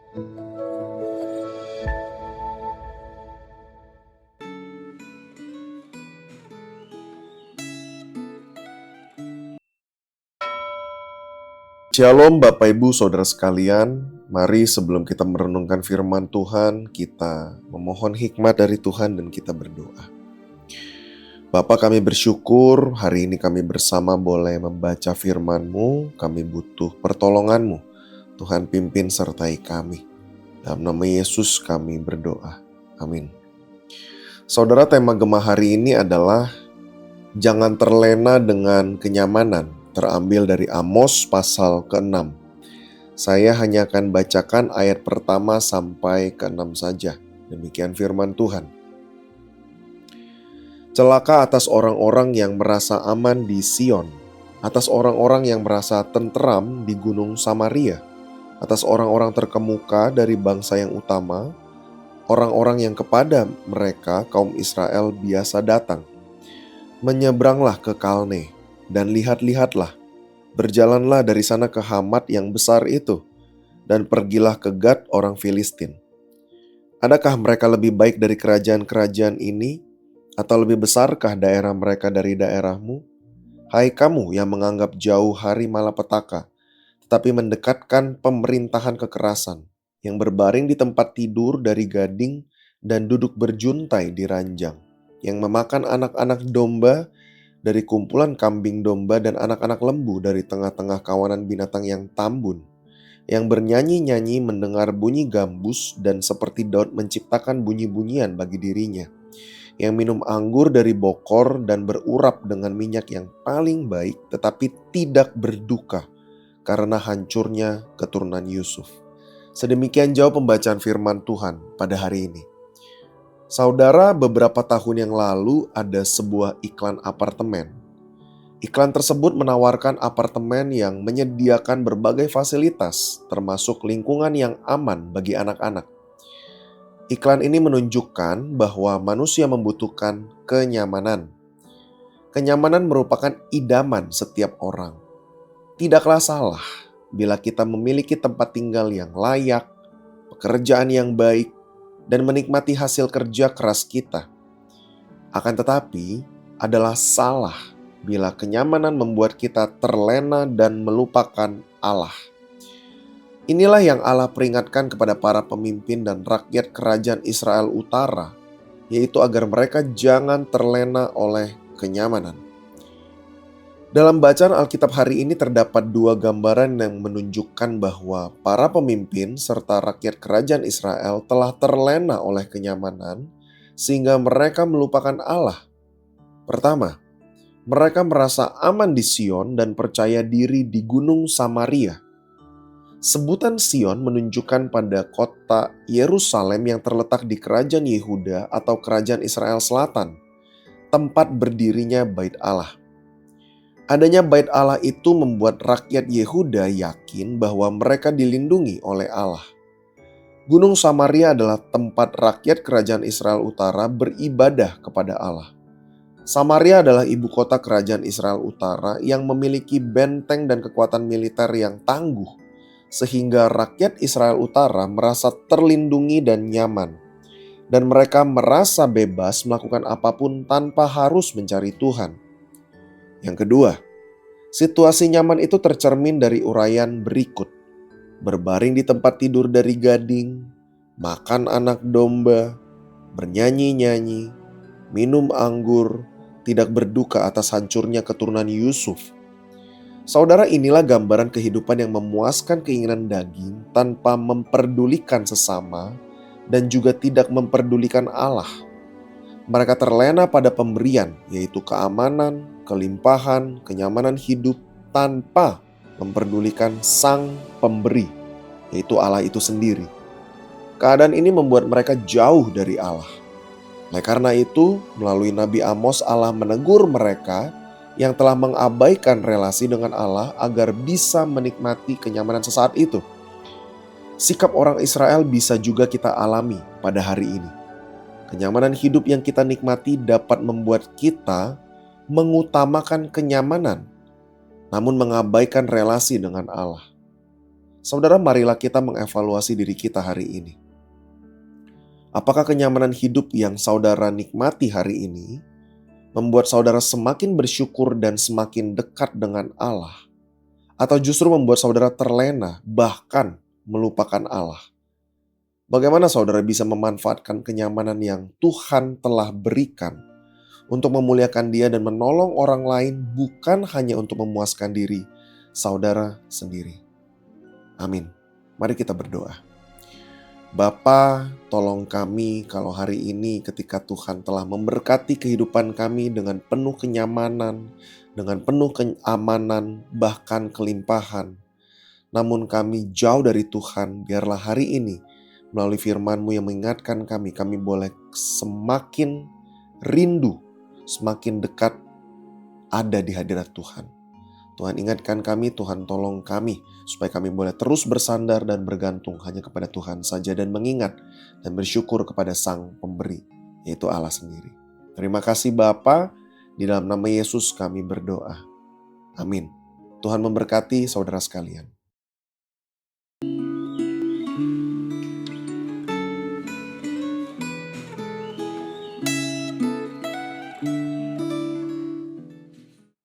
Shalom Bapak Ibu Saudara sekalian, mari sebelum kita merenungkan firman Tuhan, kita memohon hikmat dari Tuhan dan kita berdoa. Bapa, kami bersyukur hari ini kami bersama boleh membaca firman-Mu, kami butuh pertolongan-Mu. Tuhan pimpin sertai kami. Dalam nama Yesus kami berdoa. Amin. Saudara, tema Gemah hari ini adalah jangan terlena dengan kenyamanan. Terambil dari Amos pasal ke-6. Saya hanya akan bacakan ayat pertama sampai ke-6 saja. Demikian firman Tuhan. Celaka atas orang-orang yang merasa aman di Sion, atas orang-orang yang merasa tenteram di gunung Samaria, atas orang-orang terkemuka dari bangsa yang utama, orang-orang yang kepada mereka kaum Israel biasa datang. Menyeberanglah ke Kalne, dan lihat-lihatlah, berjalanlah dari sana ke Hamat yang besar itu, dan pergilah ke Gad orang Filistin. Adakah mereka lebih baik dari kerajaan-kerajaan ini, atau lebih besarkah daerah mereka dari daerahmu? Hai kamu yang menganggap jauh hari malapetaka, tetapi mendekatkan pemerintahan kekerasan, yang berbaring di tempat tidur dari gading dan duduk berjuntai di ranjang, yang memakan anak-anak domba dari kumpulan kambing domba dan anak-anak lembu dari tengah-tengah kawanan binatang yang tambun, yang bernyanyi-nyanyi mendengar bunyi gambus dan seperti Daud menciptakan bunyi-bunyian bagi dirinya, yang minum anggur dari bokor dan berurap dengan minyak yang paling baik tetapi tidak berduka karena hancurnya keturunan Yusuf. Sedemikian jauh pembacaan firman Tuhan pada hari ini. Saudara, beberapa tahun yang lalu ada sebuah iklan apartemen. Iklan tersebut menawarkan apartemen yang menyediakan berbagai fasilitas, termasuk lingkungan yang aman bagi anak-anak. Iklan ini menunjukkan bahwa manusia membutuhkan kenyamanan. Kenyamanan merupakan idaman setiap orang. Tidaklah salah bila kita memiliki tempat tinggal yang layak, pekerjaan yang baik, dan menikmati hasil kerja keras kita. Akan tetapi, adalah salah bila kenyamanan membuat kita terlena dan melupakan Allah. Inilah yang Allah peringatkan kepada para pemimpin dan rakyat kerajaan Israel Utara, yaitu agar mereka jangan terlena oleh kenyamanan. Dalam bacaan Alkitab hari ini terdapat dua gambaran yang menunjukkan bahwa para pemimpin serta rakyat kerajaan Israel telah terlena oleh kenyamanan sehingga mereka melupakan Allah. Pertama, mereka merasa aman di Sion dan percaya diri di gunung Samaria. Sebutan Sion menunjukkan pada kota Yerusalem yang terletak di kerajaan Yehuda atau kerajaan Israel Selatan, tempat berdirinya Bait Allah. Adanya Bait Allah itu membuat rakyat Yehuda yakin bahwa mereka dilindungi oleh Allah. Gunung Samaria adalah tempat rakyat kerajaan Israel Utara beribadah kepada Allah. Samaria adalah ibu kota kerajaan Israel Utara yang memiliki benteng dan kekuatan militer yang tangguh, sehingga rakyat Israel Utara merasa terlindungi dan nyaman, dan mereka merasa bebas melakukan apapun tanpa harus mencari Tuhan. Yang kedua, situasi nyaman itu tercermin dari uraian berikut. Berbaring di tempat tidur dari gading, makan anak domba, bernyanyi-nyanyi, minum anggur, tidak berduka atas hancurnya keturunan Yusuf. Saudara, inilah gambaran kehidupan yang memuaskan keinginan daging tanpa memperdulikan sesama dan juga tidak memperdulikan Allah. Mereka terlena pada pemberian, yaitu keamanan, kelimpahan, kenyamanan hidup tanpa memperdulikan sang pemberi, yaitu Allah itu sendiri. Keadaan ini membuat mereka jauh dari Allah. Oleh karena itu, melalui Nabi Amos, Allah menegur mereka yang telah mengabaikan relasi dengan Allah agar bisa menikmati kenyamanan sesaat itu. Sikap orang Israel bisa juga kita alami pada hari ini. Kenyamanan hidup yang kita nikmati dapat membuat kita mengutamakan kenyamanan, namun mengabaikan relasi dengan Allah. Saudara, marilah kita mengevaluasi diri kita hari ini. Apakah kenyamanan hidup yang saudara nikmati hari ini membuat saudara semakin bersyukur dan semakin dekat dengan Allah? Atau justru membuat saudara terlena, bahkan melupakan Allah? Bagaimana saudara bisa memanfaatkan kenyamanan yang Tuhan telah berikan untuk memuliakan Dia dan menolong orang lain, bukan hanya untuk memuaskan diri saudara sendiri? Amin. Mari kita berdoa. Bapa, tolong kami kalau hari ini ketika Tuhan telah memberkati kehidupan kami dengan penuh kenyamanan, dengan penuh keamanan, bahkan kelimpahan. Namun kami jauh dari Tuhan, biarlah hari ini melalui firman-Mu yang mengingatkan kami boleh semakin rindu, semakin dekat ada di hadirat Tuhan. Tuhan ingatkan kami, Tuhan tolong kami, supaya kami boleh terus bersandar dan bergantung hanya kepada Tuhan saja dan mengingat dan bersyukur kepada Sang Pemberi, yaitu Allah sendiri. Terima kasih Bapa, di dalam nama Yesus kami berdoa. Amin. Tuhan memberkati saudara sekalian.